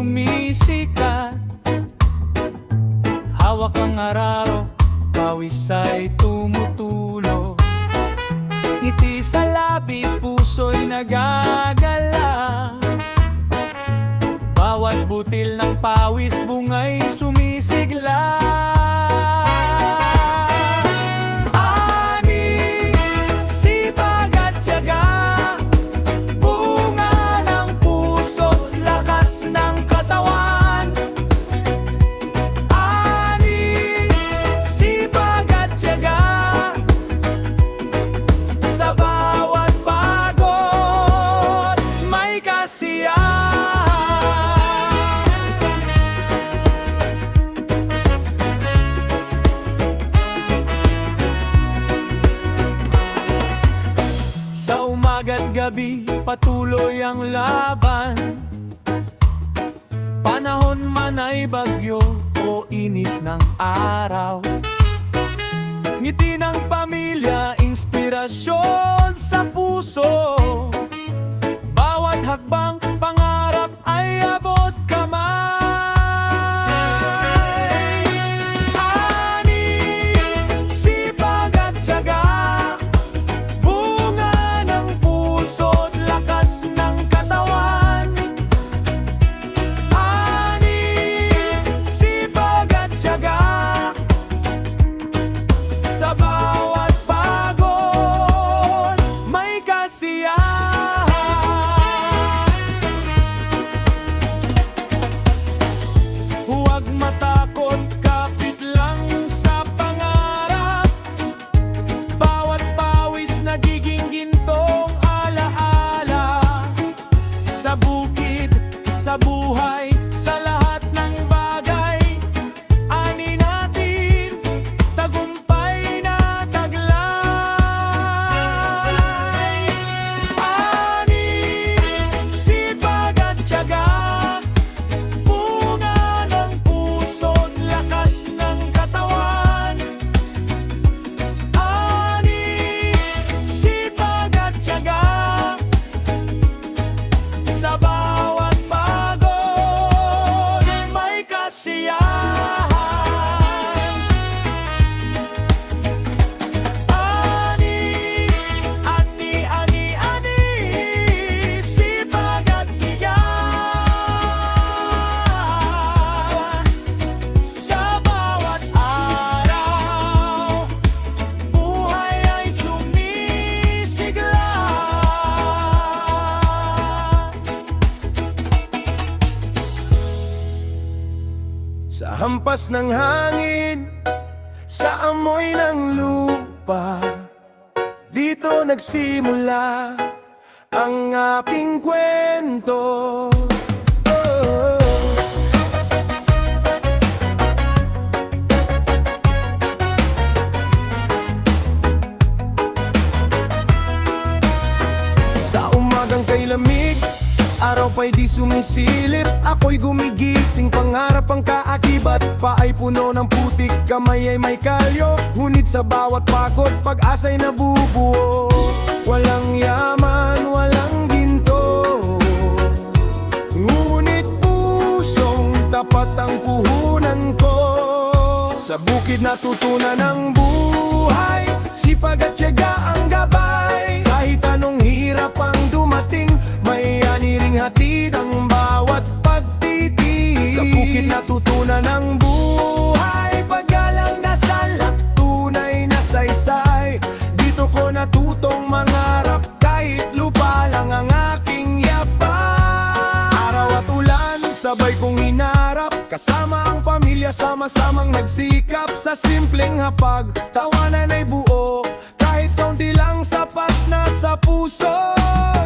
sumisikat. Hawak ang araro, pawis ay tumutulo. Ngiti sa labi, puso'y nagagala. Bawat butil ng pawis, bunga'y sumisigla. Ani, sipag at tiyaga, bunga ng puso, lakas ng katawan. Ani, sipag at tiyaga, sa bawat pagod may kasiyahan. Sa umaga't gabi, patuloy ang laban. Panahon man ay bagyo o init ng araw. Ngiti ng pamilya, inspirasyon sa puso. Bawat hakbang, pangarap ay abot kamay. Ani, sipag at tiyaga, bunga ng puso't lakas ng katawan. Ani, sipag at tiyaga, sa bawat pagod may kasiyahan. Huwag matakot, kapit lang sa pangarap. Bawat pawis nagiging gintong alaala. Sa bukid, sa buhay, sa lahat ng bagay, ani natin tagumpay na taglay. Ani, sipag at tiyaga, bunga ng puso't lakas ng katawan. Ani, sipag at tiyaga, sa bawat pagod may kasiyahan. Ani, sipag at tiyaga, sa bawat araw, buhay ay sumisigla. Sa hampas ng hangin, sa amoy ng lupa, dito nagsimula ang aking kwento. Oh. Sa umagang kay lamig, araw pa'y di sumisilip. Ako'y gumigising, pangarap ang kaakibat. Paay puno ng putik, kamay ay may kalyo. Ngunit sa bawat pagod, pag-asa'y nabubuo. Walang yaman, walang ginto, ngunit pusong tapat ang puhunan ko. Sa bukid natutunan ng buhay, sipag at tiyaga ang gabay. Kahit anong hirap ang dumating, may aniring hatid ang bawat pagtitis. Sa bukid natutunan ng buhay, paggalang dasal at tunay na saysay. Dito ko natutong mangarap, kahit lupa lang ang aking yapak. Araw at ulan, sabay kong hinarap. Kasama ang pamilya, sama-samang nagsikap. Sa simpleng hapag, tawanan ay buo. Kahit kaunti lang sapat na sa puso.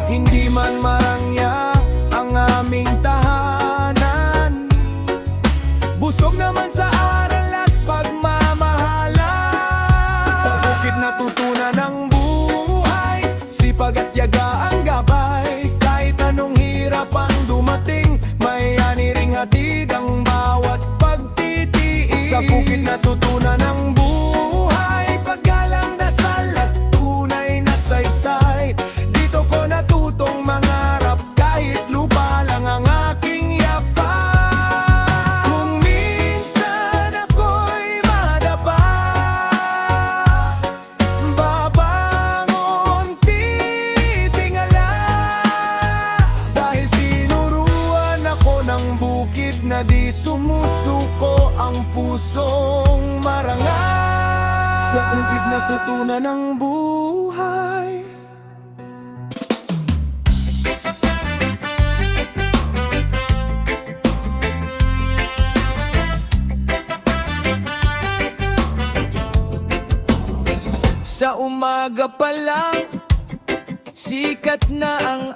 Hindi man marangya ang aming tahanan, busog naman sa aral at pagmamahalan. Sa bukid natutunan ng buhay, sipag at tiyaga ang gabay. Kahit anong hirap ang dumating, may aniring hatid ang bawat pagtitiis. Sa bukid natutunan ng buhay, paggalang dasal at tunay na saysay. Dito ko natutong mangarap, kahit lupa lang ang aking yapak. Kahit na di sumusuko ang pusong marangal, sa bukid natutunan ng buhay. Sa umaga pa lang, sikat na ang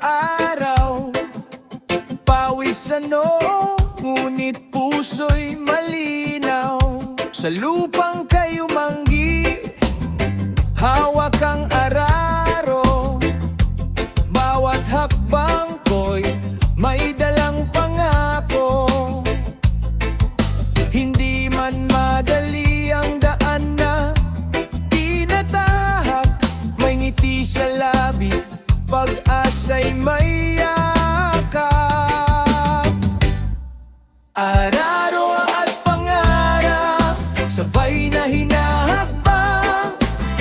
araw. Pawis ngunit puso'y malinaw. Sa lupang kayo manggi, hawak ang araro. Bawat hakbang ko'y may dalang pangako. Hindi man madali ang daan na tinatahak, may ngiti sa labi, pag-asa'y may yakap. Araro at pangarap, sabay na hinahakbang.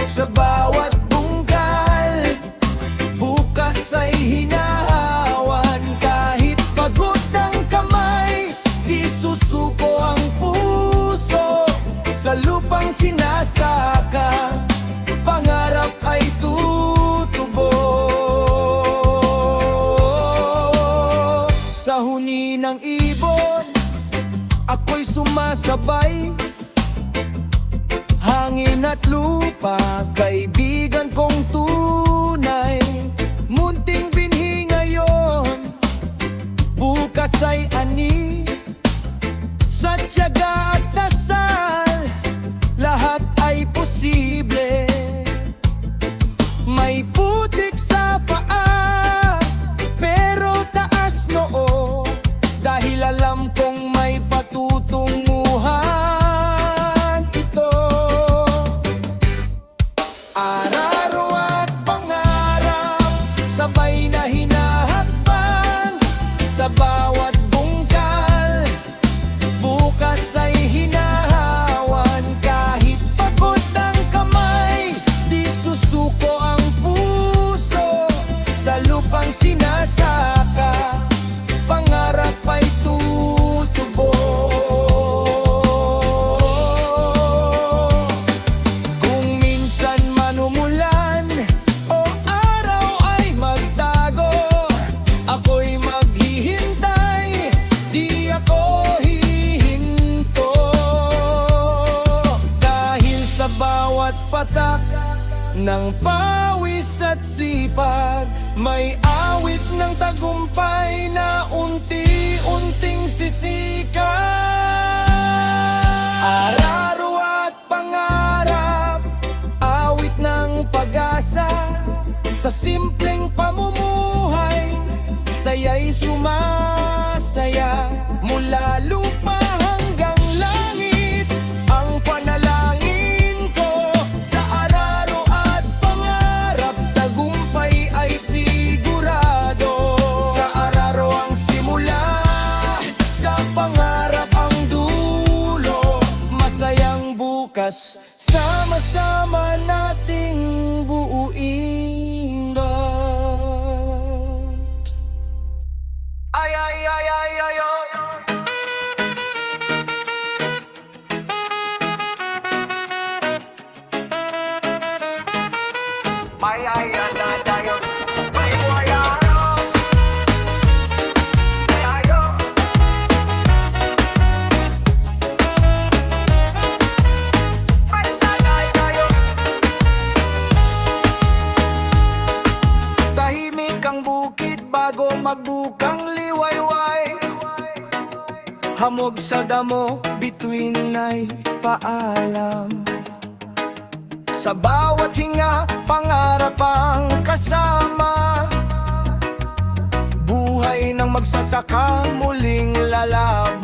Sa bawat bungkal, bukas ay hinahawan. Kahit pagod ang kamay, di susuko ang puso. Sa lupang sinasaka, pangarap ay tutubo. Sa huni ng ibon, ako'y sumasabay. Hangin at lupa, kaibigan kong tunay. Munting binhi ngayon, bukas ay ani. Sa tiyaga at dasal, lahat ay posible. May putik sa paa, pero taas noo, dahil alam kong may patutunguhan ito. Araro at pangarap, sabay na hinahakbang. Sa bawat bungkal, bukas ay hinahawan. Kahit pagod ang kamay, di susuko ang puso. Sa lupang sinasaka, pangarap ay tutubo. Kung minsan manumulan o araw ay magtago, ako'y maghihintay, di ako hihinto. Dahil sa bawat patak ng pawis at sipag, may awit ng tagumpay na unti-unting sisikat. Araro at pangarap, awit ng pag-asa. Sa simpleng pamumuhay, saya'y sumasaya. Mula lupa hanggang langit, ang panalangin ko. Sa araro at pangarap, tagumpay ay sigurado. Sa araro ang simula, sa pangarap ang dulo. Masayang bukas, sama-sama nating buuin ba? Ay, ay, ay, ay, ay, ay. Ay, ay, ay, ay, ay, ay. Ay, ay, ay. Ay, ay, ay. Tahimik ang bukid bago magbukang liwayway. Hamog sa damo, bituin ay paalam. Sa bawat hinga, pangarap ang kasama. Buhay ng magsasaka, muling lalaban.